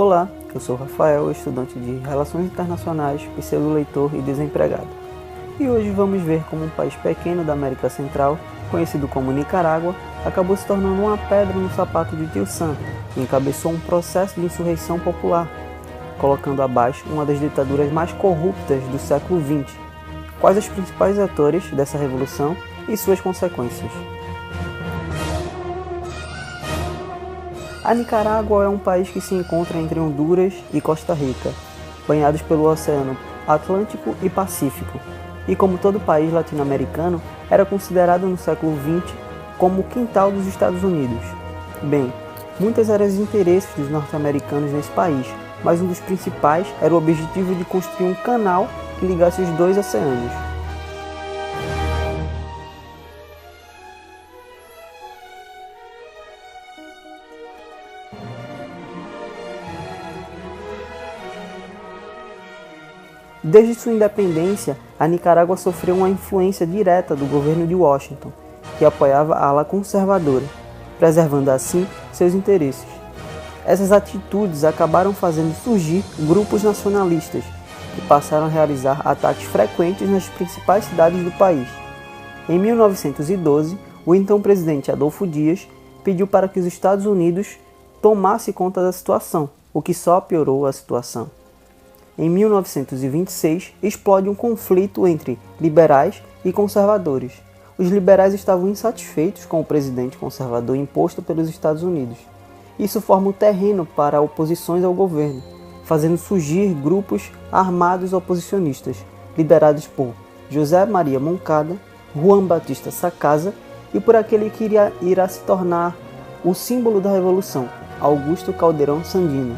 Olá, eu sou Rafael, estudante de Relações Internacionais, pseudo-leitor e desempregado. E hoje vamos ver como um país pequeno da América Central, conhecido como Nicarágua, acabou se tornando uma pedra no sapato de Tio Sam e encabeçou um processo de insurreição popular, colocando abaixo uma das ditaduras mais corruptas do século XX. Quais os principais atores dessa revolução e suas consequências? A Nicarágua é um país que se encontra entre Honduras e Costa Rica, banhados pelo Oceano Atlântico e Pacífico, e como todo país latino-americano, era considerado no século XX como o quintal dos Estados Unidos. Bem, muitos eram os interesses dos norte-americanos nesse país, mas um dos principais era o objetivo de construir um canal que ligasse os dois oceanos. Desde sua independência, a Nicarágua sofreu uma influência direta do governo de Washington, que apoiava a ala conservadora, preservando assim seus interesses. Essas atitudes acabaram fazendo surgir grupos nacionalistas, que passaram a realizar ataques frequentes nas principais cidades do país. Em 1912, o então presidente Adolfo Dias pediu para que os Estados Unidos tomassem conta da situação, o que só piorou a situação. Em 1926, explode um conflito entre liberais e conservadores. Os liberais estavam insatisfeitos com o presidente conservador imposto pelos Estados Unidos. Isso forma um terreno para oposições ao governo, fazendo surgir grupos armados oposicionistas, liderados por José Maria Moncada, Juan Batista Sacasa e por aquele que irá se tornar o símbolo da Revolução, Augusto Calderón Sandino,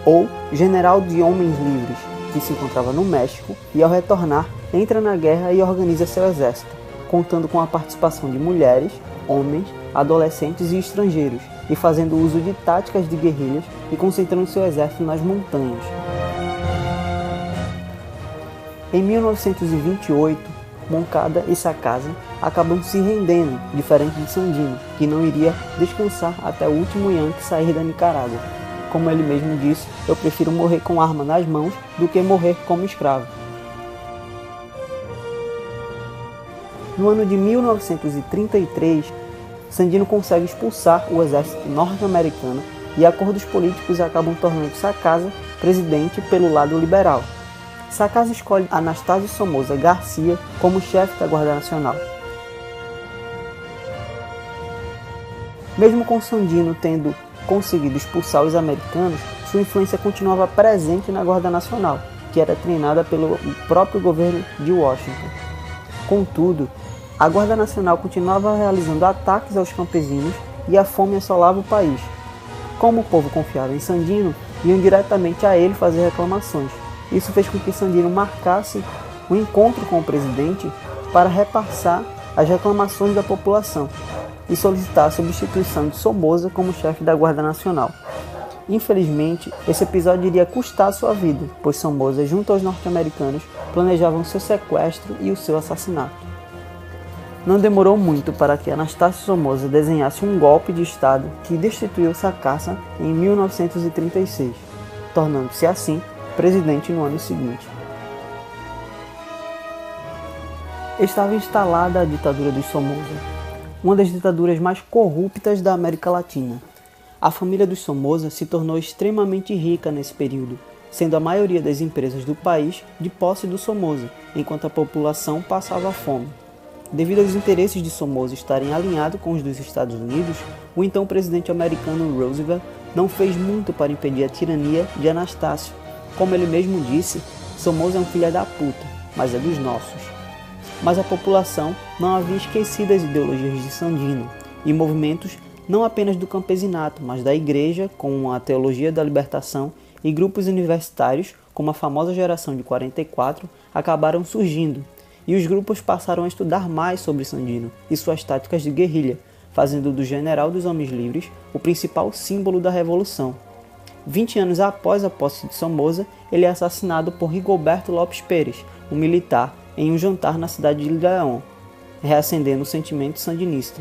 ou General de Homens Livres, que se encontrava no México e, ao retornar, entra na guerra e organiza seu exército, contando com a participação de mulheres, homens, adolescentes e estrangeiros, e fazendo uso de táticas de guerrilhas e concentrando seu exército nas montanhas. Em 1928, Moncada e Sacasa acabam se rendendo, diferente de Sandino, que não iria descansar até o último Yankee sair da Nicarágua. Como ele mesmo disse, eu prefiro morrer com arma nas mãos do que morrer como escravo. No ano de 1933, Sandino consegue expulsar o exército norte-americano e acordos políticos acabam tornando Sacasa presidente pelo lado liberal. Sacasa escolhe Anastácio Somoza Garcia como chefe da Guarda Nacional. Mesmo com Sandino tendo conseguido expulsar os americanos, sua influência continuava presente na Guarda Nacional, que era treinada pelo próprio governo de Washington. Contudo, a Guarda Nacional continuava realizando ataques aos campesinos e a fome assolava o país. Como o povo confiava em Sandino, iam diretamente a ele fazer reclamações. Isso fez com que Sandino marcasse um encontro com o presidente para repassar as reclamações da população e solicitar a substituição de Somoza como chefe da Guarda Nacional. Infelizmente, esse episódio iria custar sua vida, pois Somoza, junto aos norte-americanos, planejavam seu sequestro e o seu assassinato. Não demorou muito para que Anastácio Somoza desenhasse um golpe de Estado que destituiu Sacasa em 1936, tornando-se assim presidente no ano seguinte. Estava instalada a ditadura dos Somoza, uma das ditaduras mais corruptas da América Latina. A família dos Somoza se tornou extremamente rica nesse período, sendo a maioria das empresas do país de posse do Somoza, enquanto a população passava fome. Devido aos interesses de Somoza estarem alinhados com os dos Estados Unidos, o então presidente americano Roosevelt não fez muito para impedir a tirania de Anastácio. Como ele mesmo disse, Somoza é um filho da puta, mas é dos nossos. Mas a população não havia esquecido as ideologias de Sandino e movimentos não apenas do campesinato, mas da igreja, com a teologia da libertação, e grupos universitários, como a famosa Geração de 44, acabaram surgindo, e os grupos passaram a estudar mais sobre Sandino e suas táticas de guerrilha, fazendo do General dos Homens Livres o principal símbolo da Revolução. 20 anos após a posse de Somoza, ele é assassinado por Rigoberto Lopes Pérez, um militar, em um jantar na cidade de León, reacendendo o sentimento sandinista.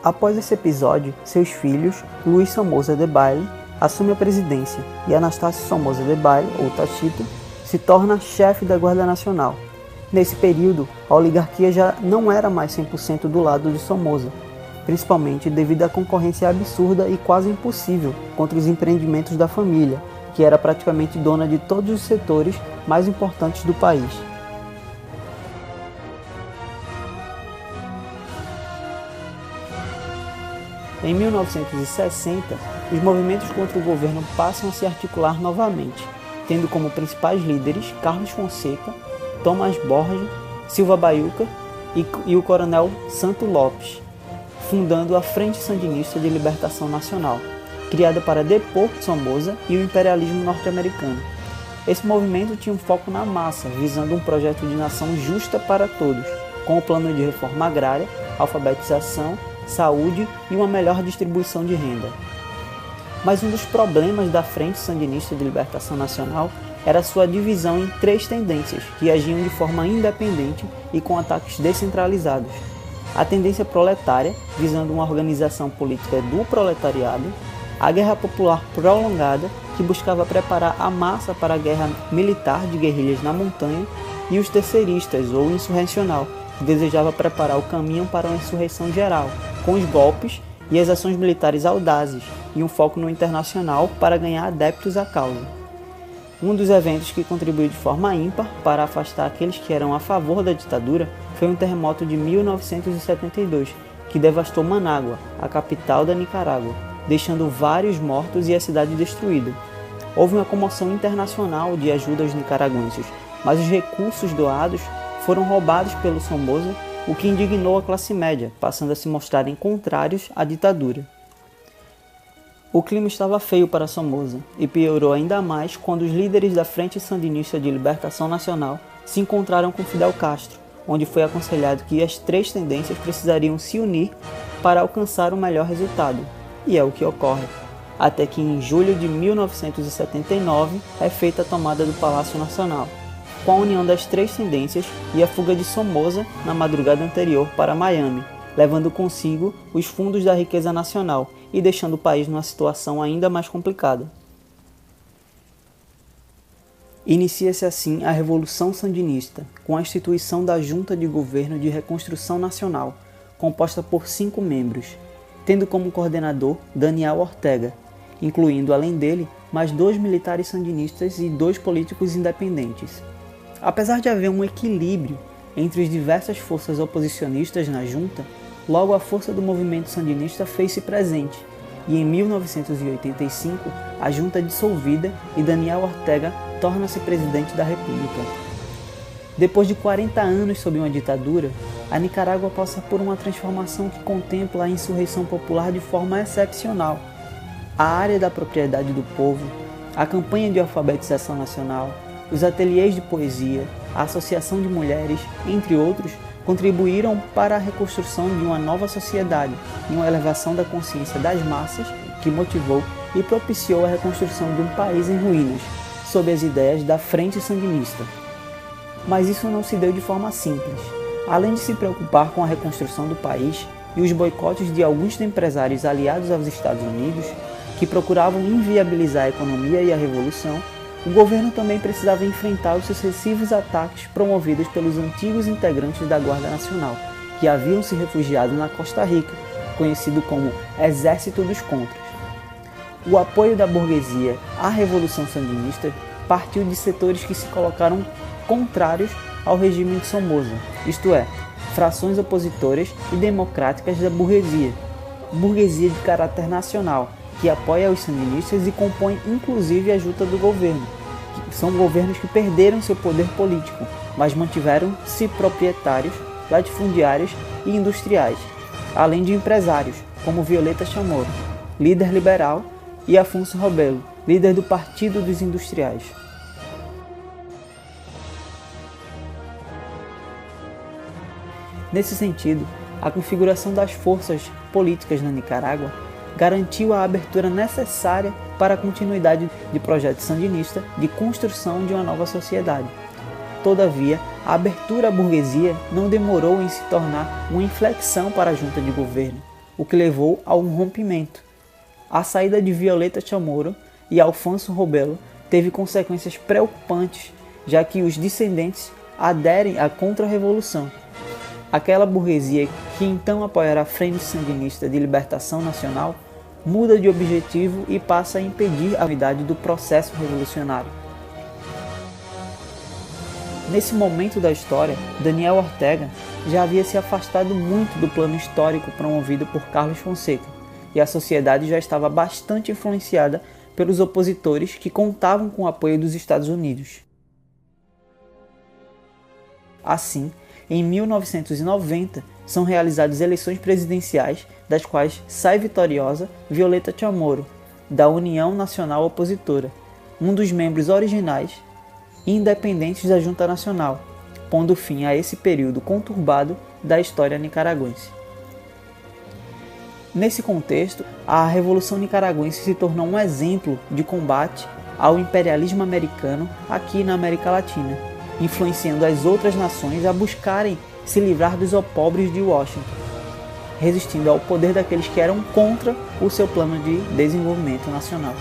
Após esse episódio, seus filhos, Luiz Somoza Debayle, assume a presidência e Anastácio Somoza Debayle, ou Tachito, se torna chefe da Guarda Nacional. Nesse período, a oligarquia já não era mais 100% do lado de Somoza, principalmente devido à concorrência absurda e quase impossível contra os empreendimentos da família, que era praticamente dona de todos os setores mais importantes do país. Em 1960, os movimentos contra o governo passam a se articular novamente, tendo como principais líderes Carlos Fonseca, Tomás Borges, Silva Baiuca e o coronel Santo Lopes, fundando a Frente Sandinista de Libertação Nacional, criada para depor Somoza e o imperialismo norte-americano. Esse movimento tinha um foco na massa, visando um projeto de nação justa para todos, com o plano de reforma agrária, alfabetização, saúde e uma melhor distribuição de renda. Mas um dos problemas da Frente Sandinista de Libertação Nacional era sua divisão em 3 tendências, que agiam de forma independente e com ataques descentralizados. A tendência proletária, visando uma organização política do proletariado, a guerra popular prolongada, que buscava preparar a massa para a guerra militar de guerrilhas na montanha, e os terceiristas, ou insurrecional, que desejava preparar o caminho para uma insurreição geral, com os golpes e as ações militares audazes, e um foco no internacional para ganhar adeptos à causa. Um dos eventos que contribuiu de forma ímpar para afastar aqueles que eram a favor da ditadura foi um terremoto de 1972, que devastou Manágua, a capital da Nicarágua, deixando vários mortos e a cidade destruída. Houve uma comoção internacional de ajuda aos nicaragüenses, mas os recursos doados foram roubados pelo Somoza, o que indignou a classe média, passando a se mostrarem contrários à ditadura. O clima estava feio para Somoza e piorou ainda mais quando os líderes da Frente Sandinista de Libertação Nacional se encontraram com Fidel Castro, onde foi aconselhado que as 3 tendências precisariam se unir para alcançar o melhor resultado, e é o que ocorre, até que em julho de 1979 é feita a tomada do Palácio Nacional, com a união das 3 tendências e a fuga de Somoza na madrugada anterior para Miami, levando consigo os fundos da riqueza nacional e deixando o país numa situação ainda mais complicada. Inicia-se assim a Revolução Sandinista, com a instituição da Junta de Governo de Reconstrução Nacional, composta por 5 membros, tendo como coordenador Daniel Ortega, incluindo além dele mais 2 militares sandinistas e 2 políticos independentes. Apesar de haver um equilíbrio entre as diversas forças oposicionistas na junta, logo a força do movimento sandinista fez-se presente, e em 1985 a junta é dissolvida e Daniel Ortega torna-se presidente da República. Depois de 40 anos sob uma ditadura, a Nicarágua passa por uma transformação que contempla a insurreição popular de forma excepcional. A área da propriedade do povo, a campanha de alfabetização nacional, os ateliês de poesia, a associação de mulheres, entre outros, contribuíram para a reconstrução de uma nova sociedade e uma elevação da consciência das massas que motivou e propiciou a reconstrução de um país em ruínas, sob as ideias da Frente Sandinista. Mas isso não se deu de forma simples. Além de se preocupar com a reconstrução do país e os boicotes de alguns empresários aliados aos Estados Unidos, que procuravam inviabilizar a economia e a revolução, o governo também precisava enfrentar os sucessivos ataques promovidos pelos antigos integrantes da Guarda Nacional, que haviam se refugiado na Costa Rica, conhecido como Exército dos Contras. O apoio da burguesia à Revolução Sandinista partiu de setores que se colocaram contrários ao regime de Somoza, isto é, frações opositoras e democráticas da burguesia de caráter nacional, que apoia os sandinistas e compõe inclusive a junta do governo, que são governos que perderam seu poder político, mas mantiveram-se proprietários, latifundiários e industriais, além de empresários, como Violeta Chamorro, líder liberal, e Afonso Robelo, líder do Partido dos Industriais. Nesse sentido, a configuração das forças políticas na Nicarágua garantiu a abertura necessária para a continuidade de projeto sandinista de construção de uma nova sociedade. Todavia, a abertura à burguesia não demorou em se tornar uma inflexão para a junta de governo, o que levou a um rompimento. A saída de Violeta Chamorro e Alfonso Robelo teve consequências preocupantes, já que os dissidentes aderem à contra-revolução. Aquela burguesia que então apoiará a Frente Sandinista de Libertação Nacional muda de objetivo e passa a impedir a unidade do processo revolucionário. Nesse momento da história, Daniel Ortega já havia se afastado muito do plano histórico promovido por Carlos Fonseca, e a sociedade já estava bastante influenciada pelos opositores que contavam com o apoio dos Estados Unidos. Assim, em 1990, são realizadas eleições presidenciais, das quais sai vitoriosa Violeta Chamorro, da União Nacional Opositora, um dos membros originais e independentes da Junta Nacional, pondo fim a esse período conturbado da história nicaragüense. Nesse contexto, a Revolução Nicaragüense se tornou um exemplo de combate ao imperialismo americano aqui na América Latina, influenciando as outras nações a buscarem se livrar dos opróbrios de Washington, resistindo ao poder daqueles que eram contra o seu plano de desenvolvimento nacional.